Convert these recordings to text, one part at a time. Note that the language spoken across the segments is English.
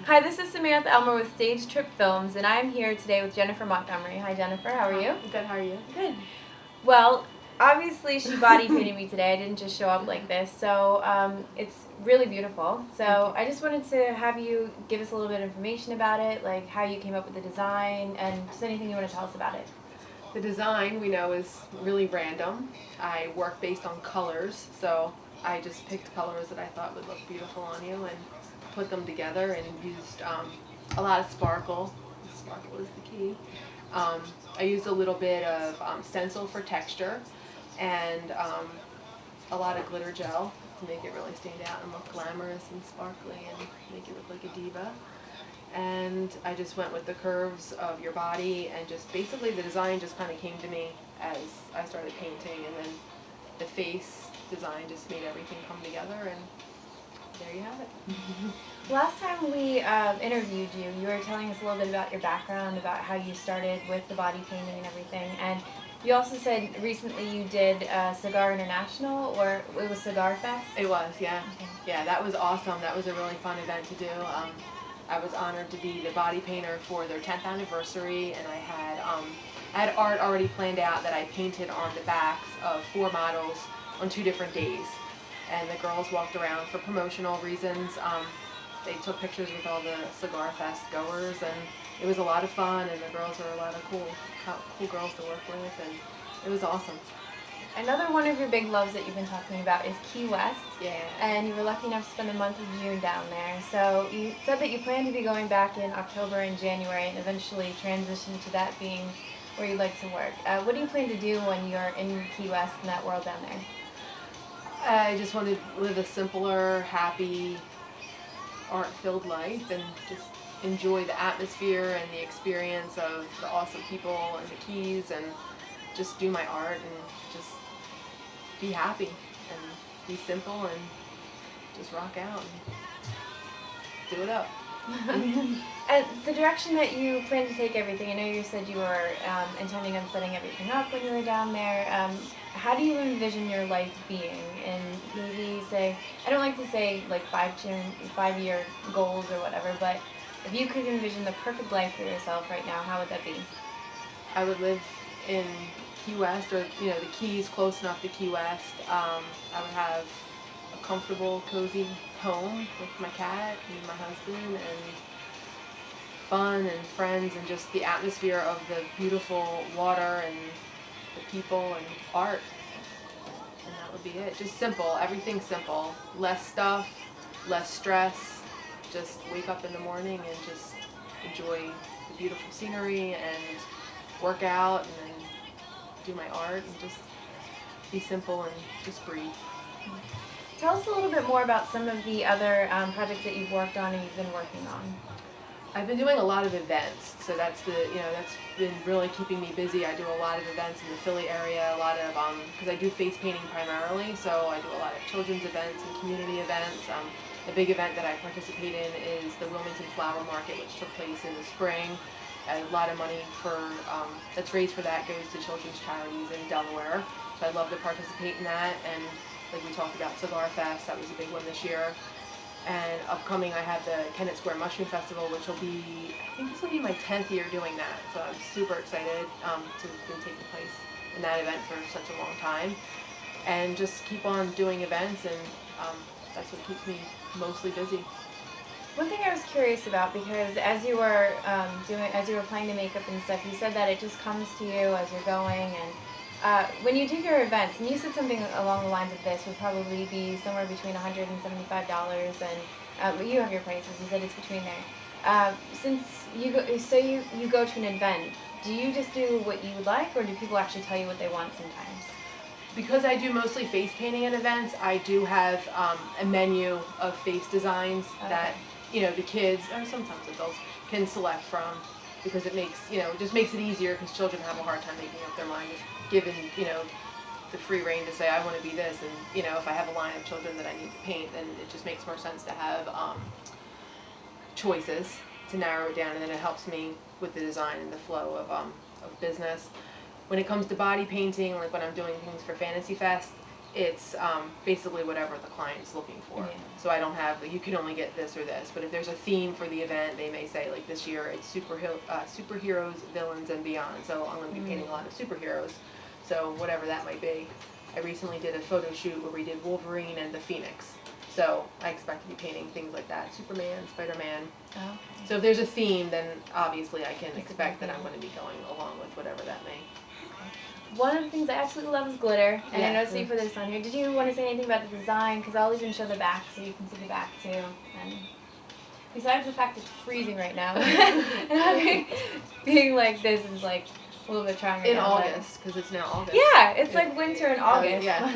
Hi, this is Samantha Elmer with Stage Trip Films, and I'm here today with Jennifer Montgomery. Hi, Jennifer. How are you? Good. How are you? Good. Well, obviously she body painted me today. I didn't just show up like this, so it's really beautiful. So I just wanted to have you give us a little bit of information about it, like how you came up with the design, and just anything you want to tell us about it. The design, we know, is really random. I work based on colors, so I just picked colors that I thought would look beautiful on you and put them together and used a lot of sparkle. Sparkle is the key. I used a little bit of stencil for texture and a lot of glitter gel to make it really stand out and look glamorous and sparkly and make you look like a diva. And I just went with the curves of your body, and just basically the design just kind of came to me as I started painting, and then the face design just made everything come together, and there you have it. Last time we interviewed you, you were telling us a little bit about your background, about how you started with the body painting and everything, and you also said recently you did Cigar International, or it was Cigar Fest? It was, yeah. Okay. Yeah, that was awesome. That was a really fun event to do. I was honored to be the body painter for their 10th anniversary, and I had art already planned out that I painted on the backs of 4 models on 2 different days. And the girls walked around for promotional reasons. They took pictures with all the Cigar Fest goers, and it was a lot of fun, and the girls are a lot of cool girls to work with, and it was awesome. Another one of your big loves that you've been talking about is Key West. Yeah. And you were lucky enough to spend a month of June down there. So you said that you plan to be going back in October and January and eventually transition to that being where you'd like to work. What do you plan to do when you're in Key West and that world down there? I just want to live a simpler, happy, art-filled life and just enjoy the atmosphere and the experience of the awesome people and the Keys, and just do my art and just be happy and be simple and just rock out and do it up. And the direction that you plan to take everything, I know you said you were intending on setting everything up when you were down there. How do you envision your life being? And maybe say, I don't like to say like 5-year goals or whatever, but if you could envision the perfect life for yourself right now, how would that be? I would live in Key West, or the Keys, close enough to Key West. I would have a comfortable, cozy home with my cat and my husband, and fun and friends, and just the atmosphere of the beautiful water and the people and art. And that would be it. Just simple, everything simple. Less stuff, less stress. Just wake up in the morning and just enjoy the beautiful scenery and work out and then do my art and just be simple and just breathe. Tell us a little bit more about some of the other projects that you've worked on and you've been working on. I've been doing a lot of events, so that's been really keeping me busy. I do a lot of events in the Philly area, a lot of, because I do face painting primarily, so I do a lot of children's events and community events. The big event that I participate in is the Wilmington Flower Market, which took place in the spring. A lot of money that's raised for that goes to children's charities in Delaware, so I'd love to participate in that. And like we talked about, Cigar Fest, that was a big one this year. And upcoming, I have the Kennett Square Mushroom Festival, which will be, I think this will be my 10th year doing that. So I'm super excited to have been taking place in that event for such a long time. And just keep on doing events, and that's what keeps me mostly busy. One thing I was curious about, because as you were applying the makeup and stuff, you said that it just comes to you as you're going, and when you do your events, and you said something along the lines of this would probably be somewhere between $175 and but you have your prices. You said it's between there. Since you go to an event, do you just do what you would like, or do people actually tell you what they want sometimes? Because I do mostly face painting at events, I do have a menu of face designs that the kids, or sometimes adults, can select from, because it makes just makes it easier, because children have a hard time making up their mind if given the free reign to say I want to be this, and if I have a line of children that I need to paint, then it just makes more sense to have choices to narrow it down, and then it helps me with the design and the flow of business. When it comes to body painting, like when I'm doing things for Fantasy Fest, it's basically whatever the client's looking for. Yeah. So I don't have, you can only get this or this, but if there's a theme for the event, they may say, like this year it's superheroes, villains, and beyond. So I'm going to be painting a lot of superheroes. So whatever that might be. I recently did a photo shoot where we did Wolverine and the Phoenix. So I expect to be painting things like that, Superman, Spider-Man. Oh, okay. So if there's a theme, then obviously I can expect that I'm going to be going along with whatever that may. One of the things I absolutely love is glitter, and I Yeah. noticed that you put this on here. Did you want to say anything about the design? Because I'll even show the back so you can see the back too. And besides the fact it's freezing right now, and having being like this is like a little bit trying. In right now, but- August, because it's now August. Yeah, it's like winter in August. yeah.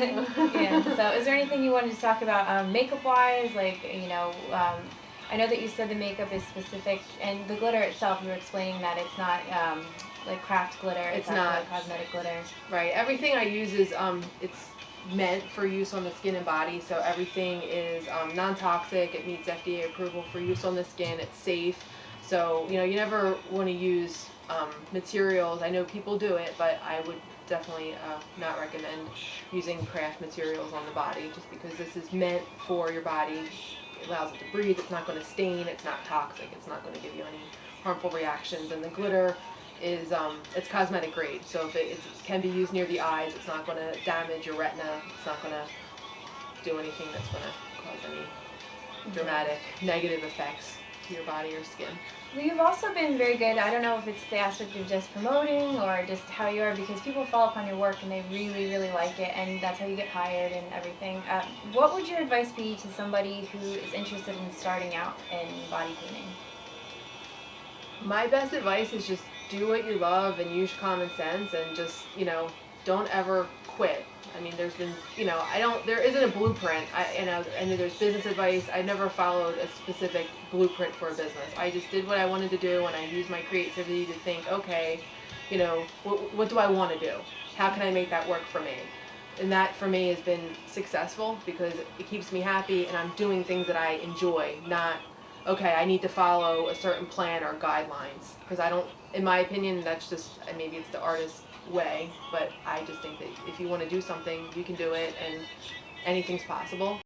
Yeah. So, is there anything you wanted to talk about makeup-wise? Like, I know that you said the makeup is specific, and the glitter itself. You were explaining that it's not like craft glitter. It's actually not. like cosmetic glitter. Right. Everything I use is it's meant for use on the skin and body. So everything is non-toxic. It meets FDA approval for use on the skin. It's safe. So you never want to use materials. I know people do it, but I would definitely not recommend using craft materials on the body, just because this is meant for your body. It allows it to breathe. It's not going to stain. It's not toxic. It's not going to give you any harmful reactions. And the glitter is it's cosmetic grade, so if it can be used near the eyes, it's not going to damage your retina. It's not going to do anything that's going to cause any dramatic negative effects to your body or skin. Well, you've also been very good. I don't know if it's the aspect of just promoting or just how you are, because people follow up on your work and they really, really like it, and that's how you get hired and everything. What would your advice be to somebody who is interested in starting out in body painting? My best advice is just do what you love and use common sense, and just, don't ever quit. I mean, there's been, there isn't a blueprint. I know there's business advice. I never followed a specific blueprint for a business. I just did what I wanted to do, and I used my creativity to think, okay, what do I want to do? How can I make that work for me? And that for me has been successful because it keeps me happy, and I'm doing things that I enjoy, not, okay, I need to follow a certain plan or guidelines. Because I don't, in my opinion, that's just, maybe it's the artist's way, but I just think that if you want to do something, you can do it, and anything's possible.